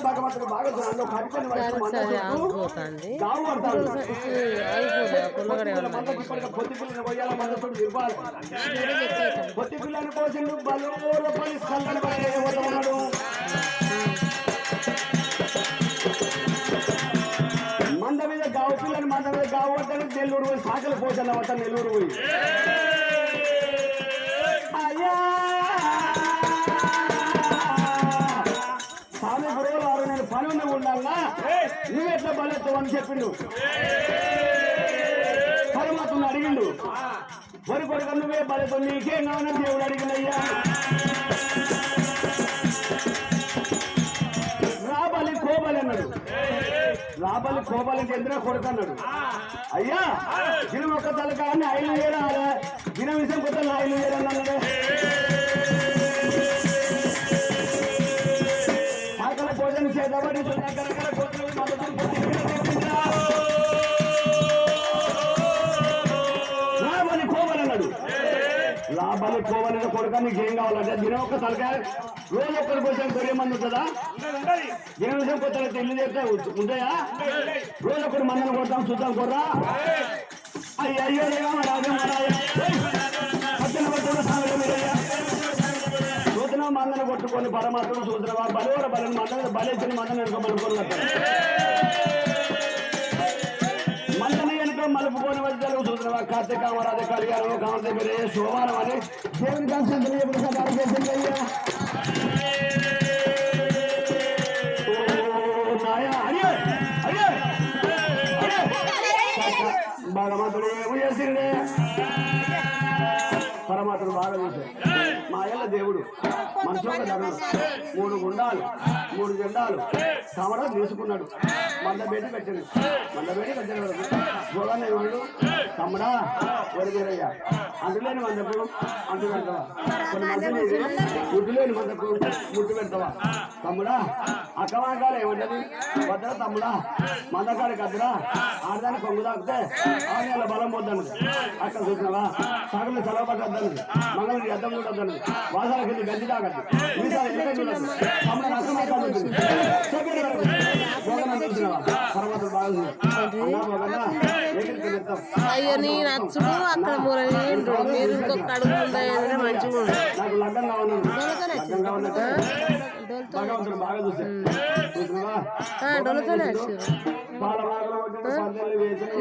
భగవంతుడు బాగా కట్టుకొని పొత్తి పిల్లని పోయాల మందతోడు ఇవ్వాలి పొత్తి పిల్లని పోసిండు బలోర పని చల్లని ఉన్నాడు మంద మీద గావు పిల్లని మంద మీద గావు పడతాడు నెల్లూరు పోయి సాకలు పోతాను అవత నెల్లూరు పోయి అయ్యా స్వామి గురువులు వారు నేను పని ఉన్న ఉండాలా నువ్వు ఎట్లా బలెత్తావు అని చెప్పిండు పరమాత్మను అడిగిండు వరి కొడుక నువ్వే బలెత్తావు నీకేం కావాలని దేవుడు అడిగినయ్యా రాబలి కోబలి అన్నాడు రాబలి కోబలి చంద్ర కొడుకు అన్నాడు అయ్యా దినం ఒక్క తలకాన్ని ఐదు వేయాలి దిన విషయం కొత్త ఐదు వేయాలన్నాడు ఆకలి భోజనం చేద్దామని రాబలి కోబలి అన్నాడు రాబలి కోబలి కొడుక నీకేం కావాలంటే దినం ఒక్క తలకాయ రోజు ఒక్కరి కోసం కొరే మంది ఉంటుందా దినం విషయం కొత్త ఇల్లు చేస్తే ఉంటాయా రోజు ఒకటి మందిని కొడతాం చూద్దాం కొర్రా అయ్యో సూచన మందని కొట్టుకొని పరమాత్మ సూచన బలవర బలని మందని బలేసిన మందని వెనుకోమనుకోని మందని వెనుక మలుపుకొని వచ్చారు సూచన కార్తీక కామరాజ కళ్యాణం కామతే మీరే సోమవారం అని దేవుని కాన్సెంట్ చేసింది అయ్యా భగవంతుడు ఏమి చేసిండే పరమాత్ముడు బాగా చూశాడు మా అయ్యల దేవుడు మనసులో ధనం 3 గుండాలు 3 జెండాలు కమరా తీసుకున్నాడు మందబేటి పెట్టాడు గోదాన్ని ఇవ్వడు తమ్ముడా వరిగేరయ్యా అందులేని మందకు అంటు పెడతావా కొన్ని మంది ముట్టులేని మందకు ముట్టు పెడతావా తమ్ముడా అక్కమాకాలు ఏమంటది వద్దరా తమ్ముడా మందకాడికి వద్దరా ఆడదాన్ని కొంగు తాకితే ఆడ బలం పోద్దాను అక్కడ చూసినావా సగలు సెలవుపడ్డాను మంగళకి అద్దం చూడద్దాను వాసాల కింద గంజి తాగద్దు మీసాలు ఎక్కడ చూడద్దు తమ్ముడు అక్కమాకాలు చూసినావా పరమాత్మ బాగా అయ్యో నీ నచ్చుడు అక్కడ మూలండు మీరు ఇంకొక అడుగుతుందా మంచిగా నాకు లగ్గం కావాలి భగవంతుడు బాగా డొలతోనే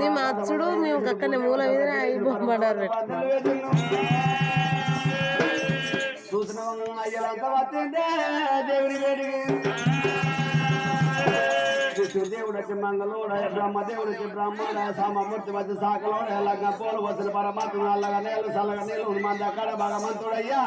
నీ మచ్చుడు మేము అక్కడనే మూల మీద అయిపోబడ్డారు చూసిన దేవుడి వేడికి దేవుడు వచ్చి మంగళోడ బ్రహ్మదేవుడు వచ్చి బ్రహ్మోడ సామమూర్తి వచ్చి సాకలోడ ఎలాగ పోలు వచ్చిన పరమాత్మ అల్లగా నీళ్ళు చల్లగా నీళ్ళు మంది అక్కడ భగవంతుడయ్యా